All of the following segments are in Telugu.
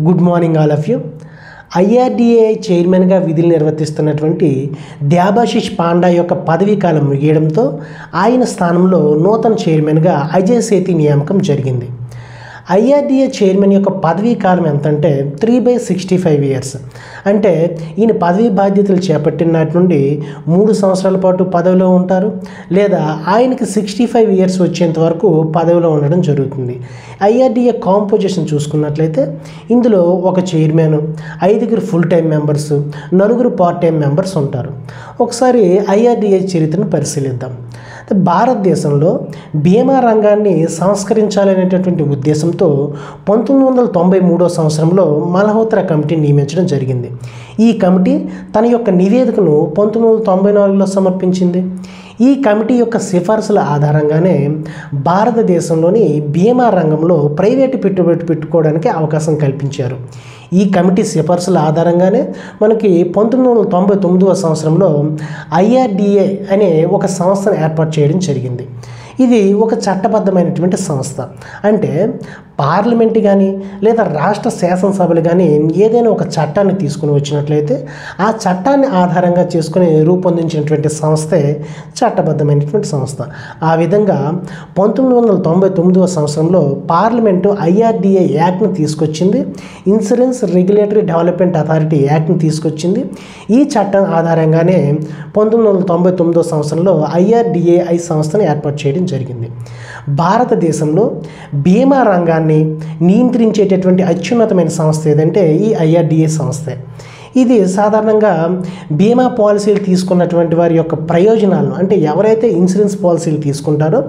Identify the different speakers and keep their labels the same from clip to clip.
Speaker 1: Good morning all of you. IRDA చైర్మన్గా విధులు నిర్వర్తిస్తున్నటువంటి దేబాశిష్ పాండా యొక్క పదవీ కాలం ముగియడంతో ఆయన స్థానంలో నూతన చైర్మన్గా అజయ్ సేతి నియామకం జరిగింది. ఐఆర్డీఏ చైర్మన్ యొక్క పదవీ కాలం ఎంతంటే 3/65 ఇయర్స్. అంటే ఈయన పదవీ బాధ్యతలు చేపట్టిన నాటి నుండి 3 సంవత్సరాల పాటు పదవిలో ఉంటారు, లేదా ఆయనకి 65 ఇయర్స్ వచ్చేంత వరకు పదవిలో ఉండడం జరుగుతుంది. ఐఆర్డీఏ కాంపోజిషన్ చూసుకున్నట్లయితే ఇందులో ఒక chairman, 5 full time members, 4 part time members ఉంటారు. ఒకసారి ఐఆర్డీఏ చరిత్రను పరిశీలిద్దాం. భారతదేశంలో బీమా రంగాన్ని సంస్కరించాలనేటటువంటి ఉద్దేశంతో 1993 సంవత్సరంలో మల్హోత్రా కమిటీని నియమించడం జరిగింది. ఈ కమిటీ తన యొక్క నివేదికను 1994లో సమర్పించింది. ఈ కమిటీ యొక్క సిఫార్సుల ఆధారంగానే భారతదేశంలోని బీమా రంగంలో ప్రైవేటు పెట్టుబడి పెట్టుకోవడానికి అవకాశం కల్పించారు. ఈ కమిటీ సిఫార్సుల ఆధారంగానే మనకి 1999 సంవత్సరంలో ఐఆర్డీఏ అనే ఒక సంస్థను ఏర్పాటు చేయడం జరిగింది. ఇది ఒక చట్టబద్ధమైనటువంటి సంస్థ. అంటే పార్లమెంట్ కానీ లేదా రాష్ట్ర శాసనసభలు కానీ ఏదైనా ఒక చట్టాన్ని తీసుకుని వచ్చినట్లయితే ఆ చట్టాన్ని ఆధారంగా చేసుకుని రూపొందించినటువంటి సంస్థే చట్టబద్ధమైనటువంటి సంస్థ. ఆ విధంగా 1999 సంవత్సరంలో పార్లమెంటు ఐఆర్డీఏ యాక్ట్ని తీసుకొచ్చింది. ఇన్సూరెన్స్ రెగ్యులేటరీ డెవలప్మెంట్ అథారిటీ యాక్ట్ని తీసుకొచ్చింది. ఈ చట్టం ఆధారంగానే 1999 సంవత్సరంలో ఐఆర్డీఏఐ సంస్థను ఏర్పాటు చేయడం జరిగింది. భారతదేశంలో బీమా రంగాన్ని నియంత్రించేటటువంటి అత్యున్నతమైన సంస్థ ఏదంటే ఈ ఐఆర్డీఏ సంస్థే. ఇది సాధారణంగా బీమా పాలసీలు తీసుకున్నటువంటి వారి యొక్క ప్రయోజనాలను, అంటే ఎవరైతే ఇన్సూరెన్స్ పాలసీలు తీసుకుంటారో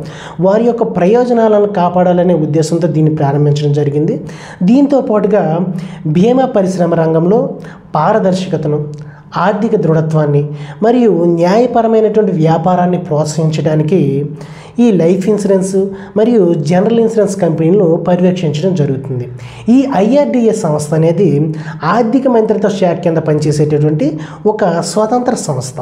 Speaker 1: వారి యొక్క ప్రయోజనాలను కాపాడాలనే ఉద్దేశంతో దీన్ని ప్రారంభించడం జరిగింది. దీంతో పాటుగా బీమా పరిశ్రమ రంగంలో పారదర్శకతను, ఆర్థిక దృఢత్వాన్ని మరియు న్యాయపరమైనటువంటి వ్యాపారాన్ని ప్రోత్సహించడానికి ఈ లైఫ్ ఇన్సూరెన్స్ మరియు జనరల్ ఇన్సూరెన్స్ కంపెనీలను పర్యవేక్షించడం జరుగుతుంది. ఈ ఐఆర్డీఏ సంస్థ అనేది ఆర్థిక మంత్రిత్వ శాఖ కింద పనిచేసేటటువంటి ఒక స్వతంత్ర సంస్థ.